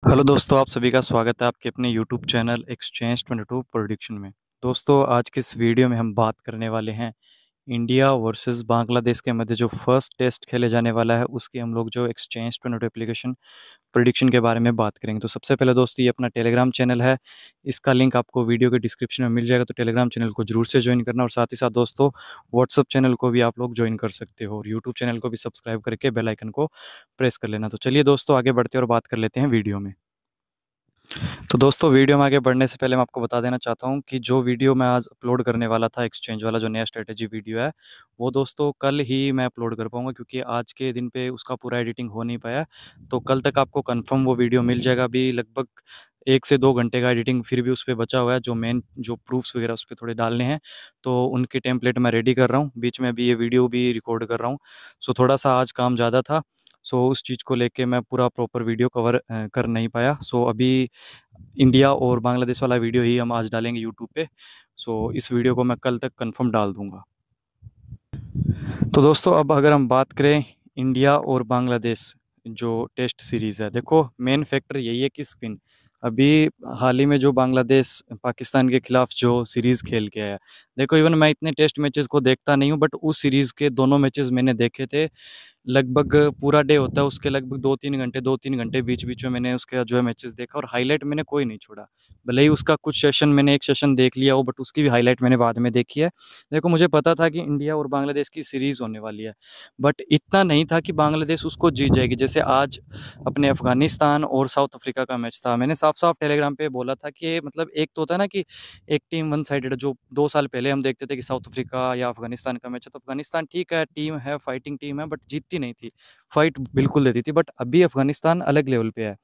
Hello दोस्तों, आप सभी का स्वागत है आपके अपने यूट्यूब चैनल एक्सचेंज 22 प्रोडिक्शन में। दोस्तों, आज की इस वीडियो में हम बात करने वाले हैं इंडिया वर्सेस बांग्लादेश के मध्य जो फर्स्ट टेस्ट खेले जाने वाला है, उसकी हम लोग जो एक्सचेंज 22 एप्लीकेशन प्रेडिक्शन के बारे में बात करेंगे। तो सबसे पहले दोस्तों, ये अपना टेलीग्राम चैनल है, इसका लिंक आपको वीडियो के डिस्क्रिप्शन में मिल जाएगा। तो टेलीग्राम चैनल को जरूर से ज्वाइन करना, और साथ ही साथ दोस्तों व्हाट्सअप चैनल को भी आप लोग ज्वाइन कर सकते हो, और यूट्यूब चैनल को भी सब्सक्राइब करके बेल आइकन को प्रेस कर लेना। तो चलिए दोस्तों, आगे बढ़ते हैं और बात कर लेते हैं वीडियो में। तो दोस्तों, वीडियो में आगे बढ़ने से पहले मैं आपको बता देना चाहता हूँ कि जो वीडियो मैं आज अपलोड करने वाला था, एक्सचेंज वाला जो नया स्ट्रेटेजी वीडियो है, वो दोस्तों कल ही मैं अपलोड कर पाऊँगा, क्योंकि आज के दिन पे उसका पूरा एडिटिंग हो नहीं पाया। तो कल तक आपको कंफर्म वो वीडियो मिल जाएगा। अभी लगभग 1 से 2 घंटे का एडिटिंग फिर भी उस पे बचा हुआ है, जो मेन जो प्रूफ्स वगैरह उस पे थोड़े डालने हैं, तो उनके टेम्पलेट मैं रेडी कर रहा हूँ। बीच में अभी ये वीडियो भी रिकॉर्ड कर रहा हूँ। सो थोड़ा-सा आज काम ज़्यादा था, सो उस चीज़ को लेके मैं पूरा प्रॉपर वीडियो कवर कर नहीं पाया। सो अभी इंडिया और बांग्लादेश वाला वीडियो ही हम आज डालेंगे यूट्यूब पे। सो इस वीडियो को मैं कल तक कंफर्म डाल दूँगा। तो दोस्तों, अब अगर हम बात करें इंडिया और बांग्लादेश जो टेस्ट सीरीज़ है, देखो मेन फैक्टर यही है कि स्पिन। अभी हाल ही में जो बांग्लादेश पाकिस्तान के खिलाफ जो सीरीज़ खेल के आया, देखो इवन मैं इतने टेस्ट मैचेस को देखता नहीं हूँ, बट उस सीरीज़ के दोनों मैचेस मैंने देखे थे। लगभग पूरा डे होता है उसके, लगभग 2-3 घंटे बीच-बीच में मैंने उसके जो है मैचेस देखा, और हाइलाइट मैंने कोई नहीं छोड़ा। भले ही उसका कुछ सेशन मैंने एक सेशन देख लिया हो, बट उसकी भी हाइलाइट मैंने बाद में देखी है। देखो मुझे पता था कि इंडिया और बांग्लादेश की सीरीज़ होने वाली है, बट इतना नहीं था कि बांग्लादेश उसको जीत जाएगी। जैसे आज अपने अफ़गानिस्तान और साउथ अफ्रीका का मैच था, मैंने साफ-साफ टेलीग्राम पे बोला था कि मतलब एक तो होता है ना कि एक टीम वन साइडेड, जो 2 साल पहले हम देखते थे कि साउथ अफ्रीका या अफ़गानिस्तान का मैच है, तो अफ़गानिस्तान ठीक है, टीम है, फाइटिंग टीम है, बट जीतती नहीं थी। फाइट बिल्कुल देती थी, बट अभी अफ़गानिस्तान अलग लेवल पे है।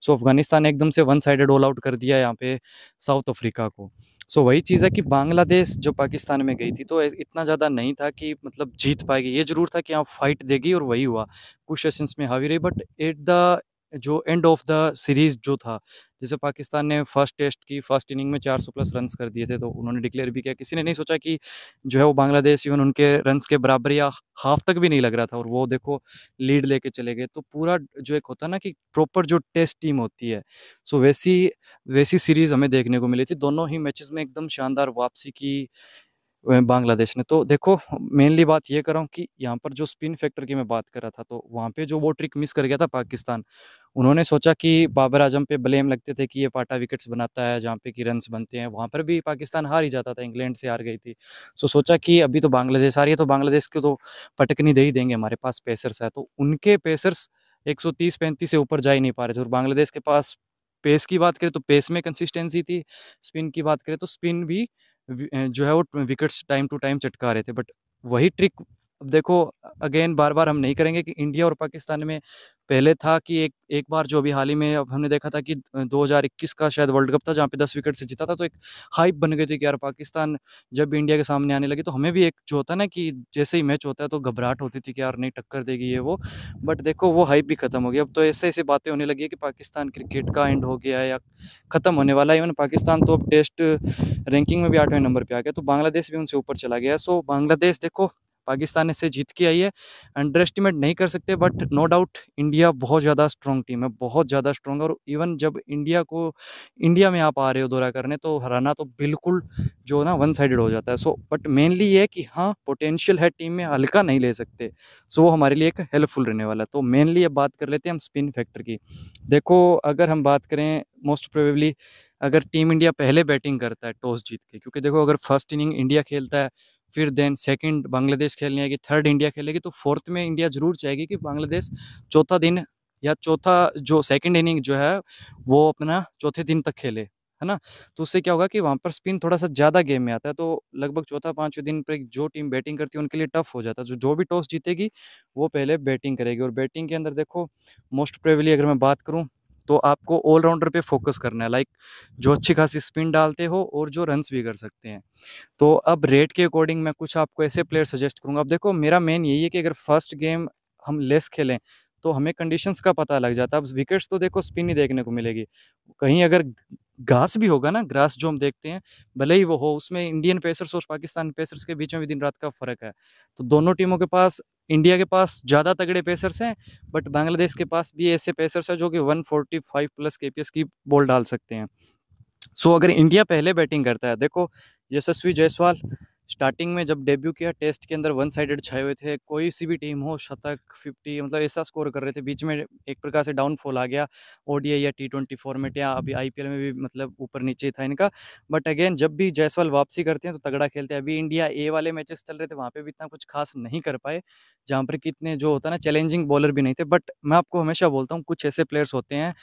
सो अफ़गानिस्तान ने एकदम से वन साइडेड ऑल आउट कर दिया यहाँ पे साउथ अफ्रीका को। सो वही चीज़ है कि बांग्लादेश जो पाकिस्तान में गई थी, तो इतना ज़्यादा नहीं था कि मतलब जीत पाएगी। ये ज़रूर था कि हाँ, फाइट देगी, और वही हुआ। कुछ सेशंस में हावी रही, बट एट द जो एंड ऑफ द सीरीज़ जो था, जैसे पाकिस्तान ने फर्स्ट टेस्ट की फर्स्ट इनिंग में 400 प्लस रन्स कर दिए थे, तो उन्होंने डिक्लेयर भी किया। किसी ने नहीं सोचा कि जो है वो बांग्लादेश इवन उनके रन्स के बराबर या हाफ तक भी नहीं लग रहा था, और वो देखो लीड लेके चले गए। तो पूरा जो एक होता है ना कि प्रॉपर जो टेस्ट टीम होती है, सो वैसी वैसी सीरीज़ हमें देखने को मिली थी। दोनों ही मैचेस में एकदम शानदार वापसी की बांग्लादेश ने। तो देखो मेनली बात ये कर रहा हूँ कि यहाँ पर जो स्पिन फैक्टर की मैं बात कर रहा था, तो वहाँ पे जो वो ट्रिक मिस कर गया था पाकिस्तान। उन्होंने सोचा कि बाबर आजम पे ब्लेम लगते थे कि ये पाटा विकेट्स बनाता है, जहाँ पे कि रन्स बनते हैं, वहाँ पर भी पाकिस्तान हार ही जाता था, इंग्लैंड से हार गई थी। सो सोचा कि अभी तो बांग्लादेश आ रही है, तो बांग्लादेश को तो पटकनी दे ही देंगे, हमारे पास पेसर्स है। तो उनके पेसर्स 130-135 से ऊपर जा ही नहीं पा रहे थे, और बांग्लादेश के पास पेस की बात करें तो पेस में कंसिस्टेंसी थी, स्पिन की बात करें तो स्पिन भी जो है वो विकेट्स टाइम टू टाइम चटका रहे थे। बट वही ट्रिक अब देखो, अगेन बार-बार हम नहीं करेंगे कि इंडिया और पाकिस्तान में पहले था कि एक एक बार जो अभी हाल ही में अब हमने देखा था कि 2021 का शायद वर्ल्ड कप था, जहाँ पे 10 विकेट से जीता था, तो एक हाइप बन गई थी कि यार पाकिस्तान जब भी इंडिया के सामने आने लगी, तो हमें भी एक जो होता है ना कि जैसे ही मैच होता है तो घबराहट होती थी कि यार नहीं टक्कर देगी ये वो। बट देखो वो हाइप भी खत्म हो गई। अब तो ऐसे-ऐसे बातें होने लगी है कि पाकिस्तान क्रिकेट का एंड हो गया है या खत्म होने वाला है। इवन पाकिस्तान तो अब टेस्ट रैंकिंग में भी 8वें नंबर पे आ गया, तो बांग्लादेश भी उनसे ऊपर चला गया। सो बांग्लादेश देखो पाकिस्तान से जीत के आई है, अंडर एस्टिमेट नहीं कर सकते, बट नो डाउट इंडिया बहुत ज़्यादा स्ट्रॉन्ग टीम है, बहुत ज़्यादा स्ट्रॉन्ग है। और इवन जब इंडिया में आप आ रहे हो दौरा करने, तो हराना तो बिल्कुल जो ना वन साइडेड हो जाता है। सो बट मेनली ये है कि हाँ, पोटेंशियल है टीम में, हल्का नहीं ले सकते। सो वो हमारे लिए एक हेल्पफुल रहने वाला है। तो मेनली अब बात कर लेते हैं हम स्पिन फैक्टर की। देखो अगर हम बात करें, मोस्ट प्रोबेबली अगर टीम इंडिया पहले बैटिंग करता है टॉस जीत के, क्योंकि देखो अगर फर्स्ट इनिंग इंडिया खेलता है, फिर देन सेकंड बांग्लादेश खेलने आएगी, थर्ड इंडिया खेलेगी, तो फोर्थ में इंडिया जरूर चाहेगी कि बांग्लादेश चौथा दिन या चौथा जो सेकंड इनिंग जो है वो अपना चौथे दिन तक खेले, है ना। तो उससे क्या होगा कि वहाँ पर स्पिन थोड़ा सा ज़्यादा गेम में आता है, तो लगभग चौथा पाँचवें दिन पर जो टीम बैटिंग करती है उनके लिए टफ हो जाता है। जो भी टॉस जीतेगी वो पहले बैटिंग करेगी, और बैटिंग के अंदर देखो मोस्ट प्रोबेबली अगर मैं बात करूँ, तो आपको ऑलराउंडर पे फोकस करना है, लाइक जो अच्छी खासी स्पिन डालते हो और जो रन्स भी कर सकते हैं। तो अब रेट के अकॉर्डिंग मैं कुछ आपको ऐसे प्लेयर सजेस्ट करूँगा। अब देखो मेरा मेन यही है कि अगर फर्स्ट गेम हम लेस खेलें, तो हमें कंडीशंस का पता लग जाता है। अब विकेट्स तो देखो स्पिन ही देखने को मिलेगी। कहीं अगर घास भी होगा ना, ग्रास जो हम देखते हैं, भले ही वो हो, उसमें इंडियन पेसर्स और पाकिस्तान पेसर्स के बीच में भी दिन रात का फ़र्क है। तो दोनों टीमों के पास, इंडिया के पास ज़्यादा तगड़े पेसर्स हैं, बट बांग्लादेश के पास भी ऐसे पेसर्स हैं जो कि 145 प्लस केपीएस की बॉल डाल सकते हैं। सो अगर इंडिया पहले बैटिंग करता है, देखो यशस्वी जायसवाल स्टार्टिंग में जब डेब्यू किया टेस्ट के अंदर वन साइडेड छाए हुए थे, कोई सी भी टीम हो शतक 50 मतलब ऐसा स्कोर कर रहे थे, बीच में एक प्रकार से डाउनफॉल आ गया ओडीआई या टी20 फॉर्मेट या अभी आईपीएल में भी, मतलब ऊपर नीचे था इनका। बट अगेन जब भी जायसवाल वापसी करते हैं तो तगड़ा खेलते हैं। अभी इंडिया ए वाले मैचेस चल रहे थे, वहाँ पे भी इतना कुछ खास नहीं कर पाए, जहाँ पर कितने जो होता है ना चैलेंजिंग बॉलर भी नहीं थे। बट मैं आपको हमेशा बोलता हूँ कुछ ऐसे प्लेयर्स होते हैं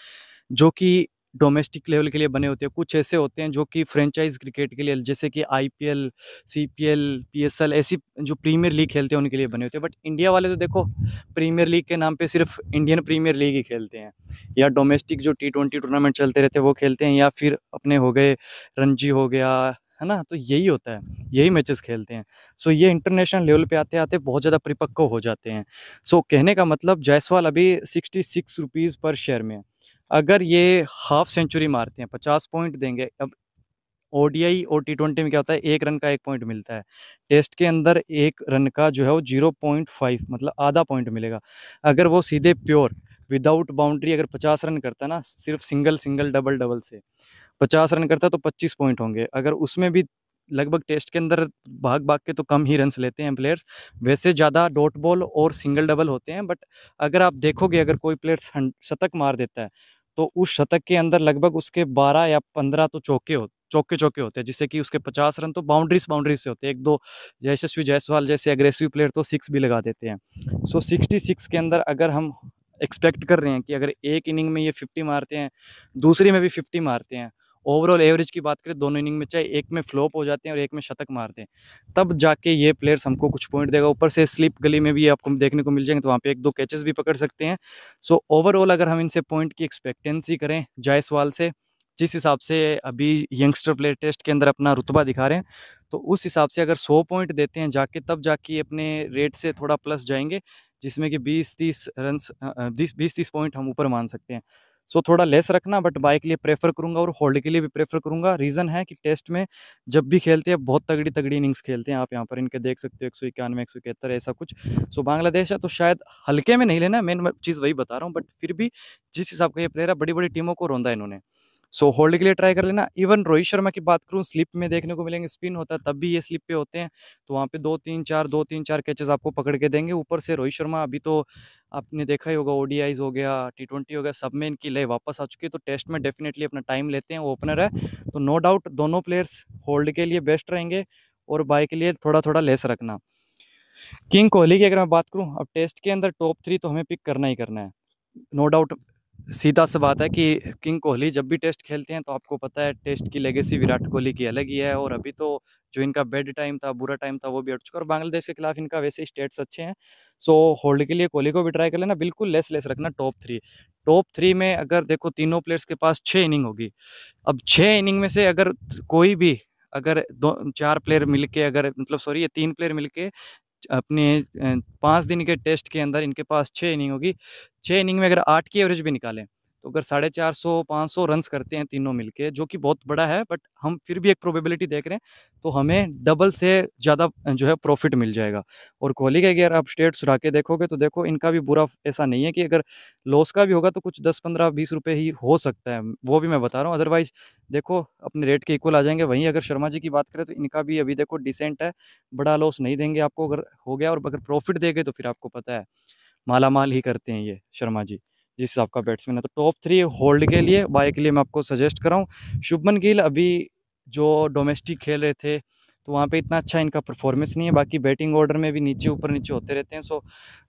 जो कि डोमेस्टिक लेवल के लिए बने होते हैं, कुछ ऐसे होते हैं जो कि फ्रेंचाइज क्रिकेट के लिए, जैसे कि आईपीएल, सीपीएल, पीएसएल, ऐसी जो प्रीमियर लीग खेलते हैं उनके लिए बने होते हैं। बट इंडिया वाले तो देखो प्रीमियर लीग के नाम पे सिर्फ इंडियन प्रीमियर लीग ही खेलते हैं, या डोमेस्टिक जो टी20 टूर्नामेंट चलते रहते हैं वो खेलते हैं, या फिर अपने हो गए रणजी हो गया, है ना, तो यही होता है, यही मैचेस खेलते हैं। सो ये इंटरनेशनल लेवल पे आते आते बहुत ज़्यादा परिपक्व हो जाते हैं। सो कहने का मतलब जायसवाल अभी 66 रुपीज़ पर शेयर में है। अगर ये हाफ सेंचुरी मारते हैं 50 पॉइंट देंगे। अब ओडीआई और टी20 में क्या होता है, 1 रन का 1 पॉइंट मिलता है। टेस्ट के अंदर 1 रन का जो है वो 0.5 मतलब आधा पॉइंट मिलेगा। अगर वो सीधे प्योर विदाउट बाउंड्री अगर 50 रन करता है ना, सिर्फ सिंगल सिंगल डबल डबल से 50 रन करता है तो 25 पॉइंट होंगे। अगर उसमें भी लगभग टेस्ट के अंदर भाग भाग के तो कम ही रन्स लेते हैं प्लेयर्स, वैसे ज़्यादा डॉट बॉल और सिंगल डबल होते हैं। बट अगर आप देखोगे अगर कोई प्लेयर शतक मार देता है तो उस शतक के अंदर लगभग उसके 12 या 15 तो चौके चौके होते हैं, जिससे कि उसके 50 रन तो बाउंड्रीज बाउंड्रीज से होते हैं। एक दो यशस्वी जायसवाल जैसे अग्रेसिव प्लेयर तो सिक्स भी लगा देते हैं। सो 66 के अंदर अगर हम एक्सपेक्ट कर रहे हैं कि अगर एक इनिंग में ये 50 मारते हैं, दूसरी में भी 50 मारते हैं, ओवरऑल एवरेज की बात करें दोनों इनिंग में चाहे एक में फ्लॉप हो जाते हैं और एक में शतक मारते हैं, तब जाके ये प्लेयर्स हमको कुछ पॉइंट देगा। ऊपर से स्लिप गली में भी आपको देखने को मिल जाएंगे, तो वहाँ पे एक दो कैचेस भी पकड़ सकते हैं। सो ओवरऑल अगर हम इनसे पॉइंट की एक्सपेक्टेंसी करें जायसवाल से, जिस हिसाब से अभी यंगस्टर प्लेयर टेस्ट के अंदर अपना रुतबा दिखा रहे हैं, तो उस हिसाब से अगर 100 पॉइंट देते हैं जाके, तब जाके अपने रेट से थोड़ा प्लस जाएंगे, जिसमें कि 20-30 रन 20-30 पॉइंट हम ऊपर मान सकते हैं। सो थोड़ा लेस रखना, बट बाय के लिए प्रेफर करूंगा और होल्ड के लिए भी प्रेफर करूंगा। रीज़न है कि टेस्ट में जब भी खेलते हैं बहुत तगड़ी तगड़ी इनिंग्स खेलते हैं, आप यहाँ पर इनके देख सकते हो 191 171 ऐसा कुछ। सो बांग्लादेश है तो शायद हल्के में नहीं लेना, मेन चीज़ वही बता रहा हूँ, बट फिर भी जिस हिसाब का ये प्लेयर है, बड़ी बड़ी टीमों को रौंदा इन्होंने। सो होल्ड के लिए ट्राई कर लेना। इवन रोहित शर्मा की बात करूँ, स्लिप में देखने को मिलेंगे, स्पिन होता है तब भी ये स्लिप पे होते हैं, तो वहाँ पे 2-3-4 कैचेस आपको पकड़ के देंगे। ऊपर से रोहित शर्मा अभी तो आपने देखा ही होगा, ओडीआईज हो गया, टी20 हो गया, सब में इनकी लय वापस आ चुकी है, तो टेस्ट में डेफिनेटली अपना टाइम लेते हैं, वो ओपनर है, तो नो डाउट दोनों प्लेयर्स होल्ड के लिए बेस्ट रहेंगे और बाय के लिए थोड़ा थोड़ा लेस रखना। किंग कोहली की अगर मैं बात करूं, अब टेस्ट के अंदर टॉप 3 तो हमें पिक करना ही करना है, नो डाउट। सीधा सा बात है कि किंग कोहली जब भी टेस्ट खेलते हैं तो आपको पता है टेस्ट की लेगेसी विराट कोहली की अलग ही है, और अभी तो जो इनका बैड टाइम था, बुरा टाइम था, वो भी हट चुका, और बांग्लादेश के खिलाफ इनका वैसे स्टेट्स अच्छे हैं। सो होल्ड के लिए कोहली को भी ट्राई कर लेना, बिल्कुल लेस लेस रखना। टॉप थ्री में अगर देखो तीनों प्लेयर्स के पास 6 इनिंग होगी। अब 6 इनिंग में से अगर कोई भी, अगर दो चार प्लेयर मिलके, अगर मतलब सॉरी ये 3 प्लेयर मिलके अपने 5 दिन के टेस्ट के अंदर इनके पास 6 इनिंग होगी, 6 इनिंग में अगर 8 की एवरेज भी निकालें, तो अगर 450-500 रन्स करते हैं तीनों मिलके, जो कि बहुत बड़ा है, बट हम फिर भी एक प्रोबेबिलिटी देख रहे हैं, तो हमें डबल से ज़्यादा जो है प्रॉफिट मिल जाएगा। और कोहली का अगर आप स्टेट्स उड़ा के देखोगे तो देखो इनका भी बुरा ऐसा नहीं है, कि अगर लॉस का भी होगा तो कुछ 10-15-20 रुपये ही हो सकता है, वो भी मैं बता रहा हूँ, अदरवाइज देखो अपने रेट के इक्वल आ जाएंगे। वहीं अगर शर्मा जी की बात करें तो इनका भी अभी देखो डिसेंट है, बड़ा लॉस नहीं देंगे आपको, अगर हो गया, और अगर प्रॉफिट देंगे तो फिर आपको पता है माला माल ही करते हैं ये शर्मा जी, जिस हिसाब का बैट्समैन है। तो टॉप 3 होल्ड के लिए, बाय के लिए मैं आपको सजेस्ट कर रहा हूँ। शुभमन गिल अभी जो डोमेस्टिक खेल रहे थे तो वहाँ पे इतना अच्छा इनका परफॉर्मेंस नहीं है, बाकी बैटिंग ऑर्डर में भी नीचे ऊपर नीचे होते रहते हैं, सो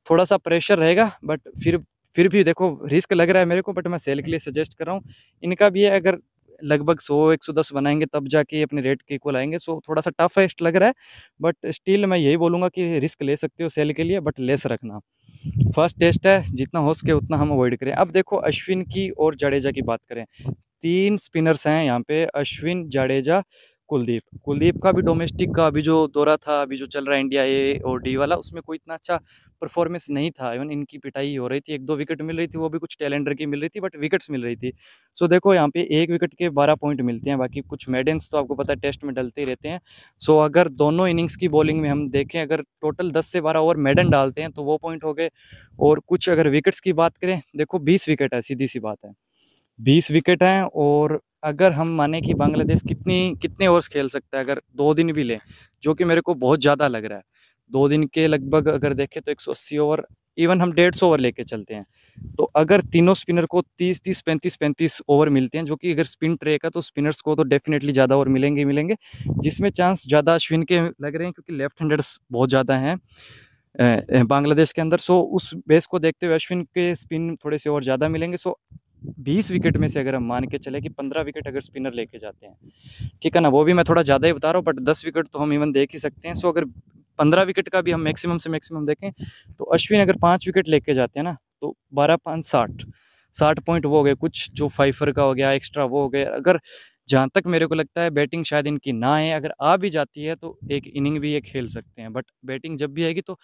थोड़ा सा प्रेशर रहेगा, बट फिर भी देखो रिस्क लग रहा है मेरे को, बट मैं सेल के लिए सजेस्ट कर रहा हूँ। इनका भी है, अगर लगभग 100-110 बनाएंगे तब जाके अपने रेट के इक्वल आएंगे, सो थोड़ा सा टफेस्ट लग रहा है, बट स्टिल मैं यही बोलूँगा कि रिस्क ले सकते हो सेल के लिए, बट लेस रखना। फर्स्ट टेस्ट है, जितना हो सके उतना हम अवॉइड करें। अब देखो अश्विन की और जडेजा की बात करें, 3 स्पिनर्स हैं यहाँ पे, अश्विन, जडेजा, कुलदीप कुलदीप का भी डोमेस्टिक का अभी जो दौरा था, अभी जो चल रहा है इंडिया ए और डी वाला, उसमें कोई इतना अच्छा परफॉर्मेंस नहीं था। इवन इनकी पिटाई हो रही थी, एक दो विकेट मिल रही थी, वो भी कुछ टैलेंडर की मिल रही थी, बट विकेट्स मिल रही थी। सो देखो यहाँ पे एक विकेट के 12 पॉइंट मिलते हैं, बाकी कुछ मेडन्स तो आपको पता है टेस्ट में डलते ही रहते हैं। सो अगर दोनों इनिंग्स की बॉलिंग में हम देखें, अगर टोटल 10 से 12 ओवर मेडन डालते हैं तो वो पॉइंट हो गए। और कुछ अगर विकेट्स की बात करें, देखो 20 विकेट है, सीधी सी बात है, 20 विकेट हैं। और अगर हम माने कि बांग्लादेश कितने ओवर्स खेल सकता है, अगर 2 दिन भी लें, जो कि मेरे को बहुत ज़्यादा लग रहा है, 2 दिन के लगभग अगर देखें तो 180 ओवर, इवन हम 150 ओवर लेके चलते हैं, तो अगर तीनों स्पिनर को 30-30, 35-35 ओवर मिलते हैं, जो कि अगर स्पिन ट्रेक है तो स्पिनर्स को तो डेफिनेटली ज़्यादा ओवर मिलेंगे ही मिलेंगे, जिसमें चांस ज़्यादा अश्विन के लग रहे हैं, क्योंकि लेफ्ट हैंडर्स बहुत ज़्यादा हैं बांग्लादेश के अंदर। सो उस बेस को देखते हुए अश्विन के स्पिन थोड़े से और ज़्यादा मिलेंगे। सो 20 विकेट में से अगर हम मान के चले कि 15 विकेट अगर स्पिनर लेके जाते हैं, ठीक है ना, वो भी मैं थोड़ा ज़्यादा ही बता रहा हूँ, बट 10 विकेट तो हम इवन देख ही सकते हैं। सो अगर 15 विकेट का भी हम मैक्सिमम से मैक्सिमम देखें, तो अश्विन अगर 5 विकेट लेके जाते हैं ना, तो 12-5 60, 60 पॉइंट वो हो गए, कुछ जो फाइफर का हो गया एक्स्ट्रा वो हो गए। अगर जहाँ तक मेरे को लगता है बैटिंग शायद इनकी ना आए, अगर आ भी जाती है तो एक इनिंग भी ये खेल सकते हैं, बट बैटिंग जब भी आएगी तो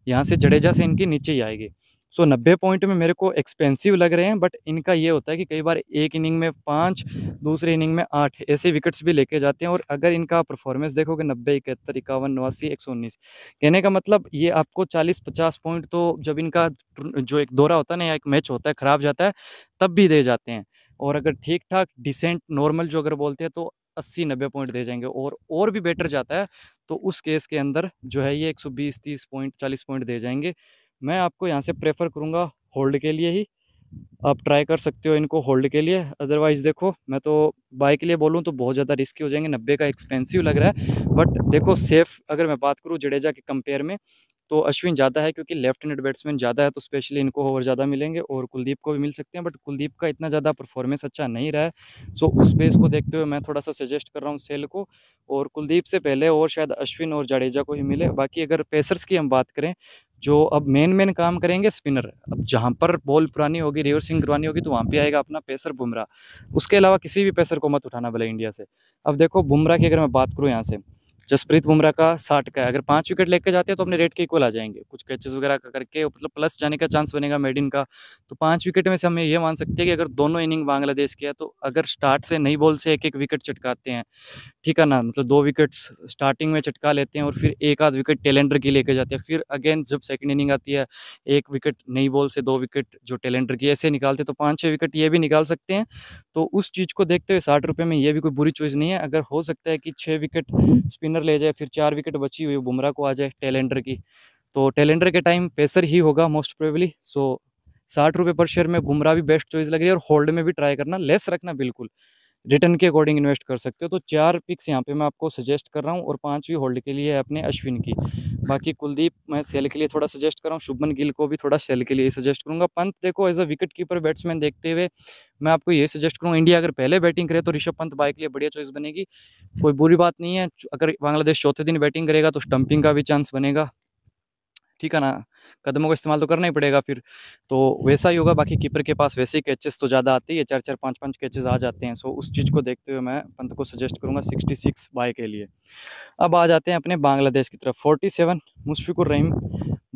यहाँ से जडेजा से इनकी नीचे ही आएगी। सो 90 पॉइंट में मेरे को एक्सपेंसिव लग रहे हैं, बट इनका ये होता है कि कई बार एक इनिंग में 5, दूसरे इनिंग में 8 ऐसे विकेट्स भी लेके जाते हैं। और अगर इनका परफॉर्मेंस देखोगे 90, 71, 51, 89, 119, कहने का मतलब ये आपको 40-50 पॉइंट तो जब इनका जो एक दौरा होता है ना या एक मैच होता है खराब जाता है, तब भी दे जाते हैं। और अगर ठीक ठाक डिसेंट नॉर्मल जो अगर बोलते हैं तो 80-90 पॉइंट दे जाएंगे, और भी बेटर जाता है तो उस केस के अंदर जो है ये 120, 30 पॉइंट, 40 पॉइंट दे जाएंगे। मैं आपको यहाँ से प्रेफर करूँगा होल्ड के लिए ही, आप ट्राई कर सकते हो इनको होल्ड के लिए। अदरवाइज़ देखो, मैं तो बाय के लिए बोलूँ तो बहुत ज़्यादा रिस्की हो जाएंगे, 90 का एक्सपेंसिव लग रहा है। बट देखो सेफ अगर मैं बात करूँ जडेजा के कंपेयर में, तो अश्विन ज़्यादा है, क्योंकि लेफ्ट हैंडेड बैट्समैन ज़्यादा है, तो स्पेशली इनको ओवर ज़्यादा मिलेंगे, और कुलदीप को भी मिल सकते हैं, बट कुलदीप का इतना ज़्यादा परफॉर्मेंस अच्छा नहीं रहा है। सो उस बेस को देखते हुए मैं थोड़ा सा सजेस्ट कर रहा हूँ सेल को, और कुलदीप से पहले और शायद अश्विन और जडेजा को ही मिले। बाकी अगर पेसर्स की हम बात करें, जो अब मेन काम करेंगे स्पिनर, अब जहाँ पर बॉल पुरानी होगी, रिवर्सिंग करवानी होगी, तो वहाँ पे आएगा अपना पेसर बुमराह। उसके अलावा किसी भी पेसर को मत उठाना भले इंडिया से। अब देखो बुमराह की अगर मैं बात करूँ यहाँ से, जसप्रीत बुमराह का 60 का है, अगर 5 विकेट लेके जाते हैं तो अपने रेट के इक्वल आ जाएंगे, कुछ कैचेस वगैरह करके, मतलब प्लस जाने का चांस बनेगा मेडिन का। तो 5 विकेट में से हमें ये मान सकते हैं कि अगर दोनों इनिंग बांग्लादेश की है, तो अगर स्टार्ट से नई बॉल से एक एक विकेट चटकाते हैं, ठीक है ना, मतलब 2 विकेट्स स्टार्टिंग में चटका लेते हैं और फिर एक आध विकेट टेलेंडर की लेके जाते हैं, फिर अगेन जब सेकंड इनिंग आती है, 1 विकेट नई बॉल से, 2 विकेट जो टेलेंडर की, ऐसे निकालते हैं, तो 5-6 विकेट ये भी निकाल सकते हैं। तो उस चीज़ को देखते हुए 60 रुपये में ये भी कोई बुरी चॉइस नहीं है। अगर हो सकता है कि 6 विकेट स्पिनर ले जाए, फिर 4 विकेट बची हुई बुमराह को आ जाए टेलेंडर की, तो टेलेंडर के टाइम पेसर ही होगा मोस्ट प्रोबेबली। सो 60 रुपये पर शेयर में बुमराह भी बेस्ट चॉइस लग रही है, और होल्ड में भी ट्राई करना, लेस रखना बिल्कुल, रिटर्न के अकॉर्डिंग इन्वेस्ट कर सकते हो। तो 4 पिक्स यहाँ पे मैं आपको सजेस्ट कर रहा हूँ, और 5वीं होल्ड के लिए है अपने अश्विन की। बाकी कुलदीप मैं सेल के लिए थोड़ा सजेस्ट कर रहा हूँ, शुभमन गिल को भी थोड़ा सेल के लिए सजेस्ट करूँगा। पंत देखो as a wicket keeper batsman देखते हुए मैं आपको ये सजेस्ट करूँगा, इंडिया अगर पहले बैटिंग करे तो ऋषभ पंत बाय के लिए बढ़िया चॉइस बनेगी, कोई बुरी बात नहीं है। अगर बांग्लादेश चौथे दिन बैटिंग करेगा तो स्टंपिंग का भी चांस बनेगा, ठीक है ना, कदमों का इस्तेमाल तो करना ही पड़ेगा फिर, तो वैसा ही होगा। बाकी कीपर के पास वैसे ही कैचेस तो ज़्यादा आते ही है, 4-4, 5-5 कैचेस आ जाते हैं। सो उस चीज़ को देखते हुए मैं पंत को सजेस्ट करूंगा 66 बाय के लिए। अब आ जाते हैं अपने बांग्लादेश की तरफ, 47 मुशफिकुर रहीम,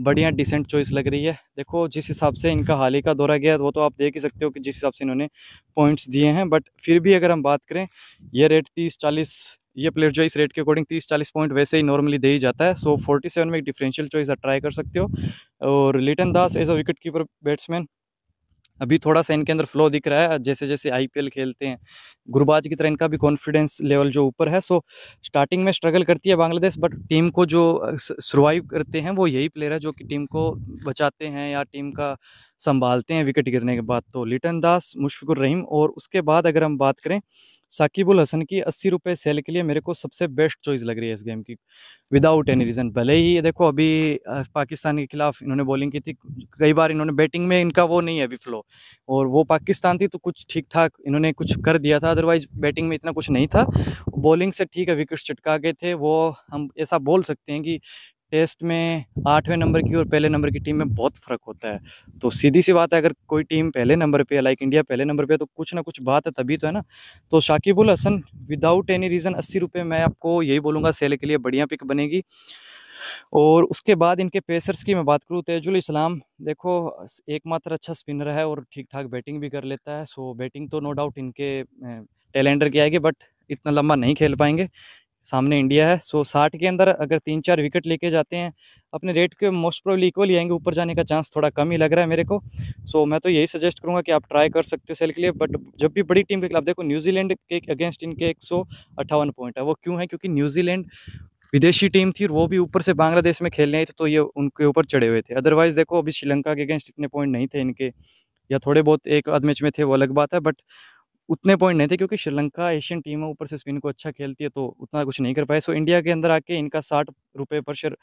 बढ़िया डिसेंट चॉइस लग रही है। देखो जिस हिसाब से इनका हाल ही का दौरा गया, वो तो आप देख ही सकते हो कि जिस हिसाब से इन्होंने पॉइंट्स दिए हैं, बट फिर भी अगर हम बात करें, ये रेट 30-40, ये प्लेयर जो इस रेट के अकॉर्डिंग 30-40 पॉइंट वैसे ही नॉर्मली दे ही जाता है। सो 47 में एक डिफरेंशियल चॉइस आप ट्राई कर सकते हो। और Liton Das as a wicket keeper batsman, अभी थोड़ा सा इनके अंदर फ्लो दिख रहा है, जैसे जैसे आईपीएल खेलते हैं गुरबाज की तरह इनका भी कॉन्फिडेंस लेवल जो ऊपर है। सो स्टार्टिंग में स्ट्रगल करती है बांग्लादेश, बट टीम को जो सर्वाइव करते हैं वो यही प्लेयर है जो कि टीम को बचाते हैं या टीम का संभालते हैं विकेट गिरने के बाद। तो लिटन दास, मुशफिकुर रहीम, और उसके बाद अगर हम बात करें साकिबुल हसन की, 80 रुपये सेल के लिए मेरे को सबसे बेस्ट चॉइस लग रही है इस गेम की, विदाउट एनी रीज़न। भले ही ये देखो अभी पाकिस्तान के खिलाफ इन्होंने बॉलिंग की थी, कई बार इन्होंने बैटिंग में इनका वो नहीं है अभी फ्लो, और वो पाकिस्तान थी तो कुछ ठीक ठाक इन्होंने कुछ कर दिया था, अदरवाइज बैटिंग में इतना कुछ नहीं था। बॉलिंग से ठीक है विकेट्स चटका गए थे वो, हम ऐसा बोल सकते हैं कि टेस्ट में 8वें नंबर की और पहले नंबर की टीम में बहुत फ़र्क होता है। तो सीधी सी बात है, अगर कोई टीम पहले नंबर पे है, लाइक इंडिया पहले नंबर पे है, तो कुछ ना कुछ बात है, तभी तो है ना। तो Shakibul Hasan without any reason 80 रुपये, मैं आपको यही बोलूँगा सेल के लिए बढ़िया पिक बनेगी। और उसके बाद इनके पेसर्स की मैं बात करूँ, तेजुल इस्लाम देखो एकमात्र अच्छा स्पिनर है और ठीक ठाक बैटिंग भी कर लेता है। सो बैटिंग तो नो डाउट इनके टेलेंडर की आएगी, बट इतना लंबा नहीं खेल पाएंगे, सामने इंडिया है। सो 60 के अंदर अगर 3-4 विकेट लेके जाते हैं, अपने रेट के मोस्ट प्रोबेबली इक्वल ही आएंगे, ऊपर जाने का चांस थोड़ा कम ही लग रहा है मेरे को। सो मैं तो यही सजेस्ट करूंगा कि आप ट्राई कर सकते हो सेल के लिए। बट जब भी बड़ी टीम के खिलाफ देखो, न्यूजीलैंड के अगेंस्ट इनके 158 पॉइंट है। वो क्यों है? क्योंकि न्यूजीलैंड विदेशी टीम थी और वो भी ऊपर से बांग्लादेश में खेलने आई थी, तो ये उनके ऊपर चढ़े हुए थे। अदरवाइज देखो, अभी श्रीलंका के अगेंस्ट इतने पॉइंट नहीं थे इनके, या थोड़े बहुत एक आध मैच में थे वो अलग बात है, बट उतने पॉइंट नहीं थे, क्योंकि श्रीलंका एशियन टीम है, ऊपर से स्पिन को अच्छा खेलती है, तो उतना कुछ नहीं कर पाए। सो इंडिया के अंदर आके इनका 60 रुपये पर शेयर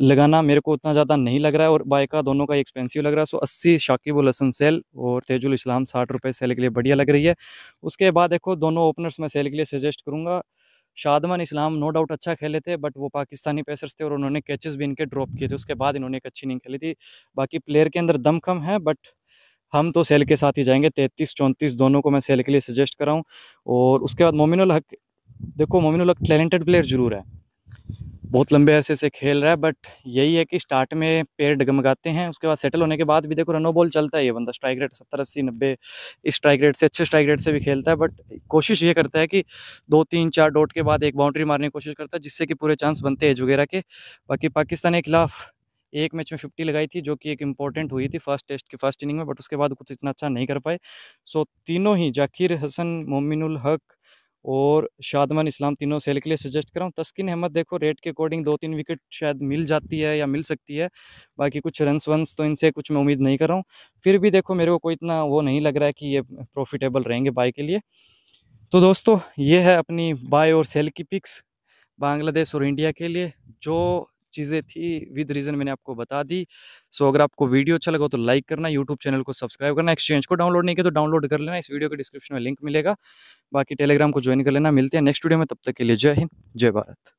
लगाना मेरे को उतना ज़्यादा नहीं लग रहा है, और बायका दोनों का एक्सपेंसिव लग रहा है। सो 80 शाकिबुल हसन सेल और तेजुल इस्लाम 60 रुपये सेल के लिए बढ़िया लग रही है। उसके बाद देखो, दोनों ओपनर्स मैं सेल के लिए सजेस्ट करूंगा। शादमान इस्लाम नो डाउट अच्छा खेले थे, बट वो पाकिस्तानी पेसर्स थे और उन्होंने कैचेस भी इनके ड्रॉप किए थे, उसके बाद इन्होंने एक अच्छी नहीं खेली थी। बाकी प्लेयर के अंदर दम कम है, बट हम तो सेल के साथ ही जाएंगे। 33-34 दोनों को मैं सेल के लिए सजेस्ट कर रहा हूँ। और उसके बाद मोमिनुल हक, देखो मोमिनुल हक टैलेंटेड प्लेयर जरूर है, बहुत लंबे अरसे से खेल रहा है, बट यही है कि स्टार्ट में पैर डगमगाते हैं, उसके बाद सेटल होने के बाद भी देखो रनो बॉल चलता है ये बंदा, स्ट्राइक रेट 70-80-90 इस स्ट्राइक रेट से, अच्छे स्ट्राइक रेट से भी खेलता है। बट कोशिश ये करता है कि 2-3-4 डॉट के बाद एक बाउंड्री मारने की कोशिश करता है, जिससे कि पूरे चांस बनते हैं एज वगैरह के। बाकी पाकिस्तान के खिलाफ एक मैच में 50 लगाई थी, जो कि एक इंपॉर्टेंट हुई थी फर्स्ट टेस्ट की फर्स्ट इनिंग में, बट उसके बाद कुछ इतना अच्छा नहीं कर पाए। सो तीनों ही जाकिर हसन, मोमिनुल हक और शादमान इस्लाम तीनों सेल के लिए सजेस्ट कर रहा हूँ। तस्किन अहमद देखो रेट के अकॉर्डिंग 2-3 विकेट शायद मिल जाती है या मिल सकती है, बाकी कुछ रन्स वंस तो इनसे कुछ मैं उम्मीद नहीं कर रहा हूँ। फिर भी देखो मेरे को कोई इतना वो नहीं लग रहा है कि ये प्रॉफिटेबल रहेंगे बाय के लिए। तो दोस्तों, ये है अपनी बाय और सेल की पिक्स बांग्लादेश और इंडिया के लिए। जो चीज़ें थी विद रीज़न मैंने आपको बता दी। सो अगर आपको वीडियो अच्छा लगा हो तो लाइक करना, यूट्यूब चैनल को सब्सक्राइब करना, एक्सचेंज को डाउनलोड नहीं किया तो डाउनलोड कर लेना, इस वीडियो के डिस्क्रिप्शन में लिंक मिलेगा। बाकी टेलीग्राम को ज्वाइन कर लेना। मिलते हैं नेक्स्ट वीडियो में, तब तक के लिए जय हिंद, जय भारत।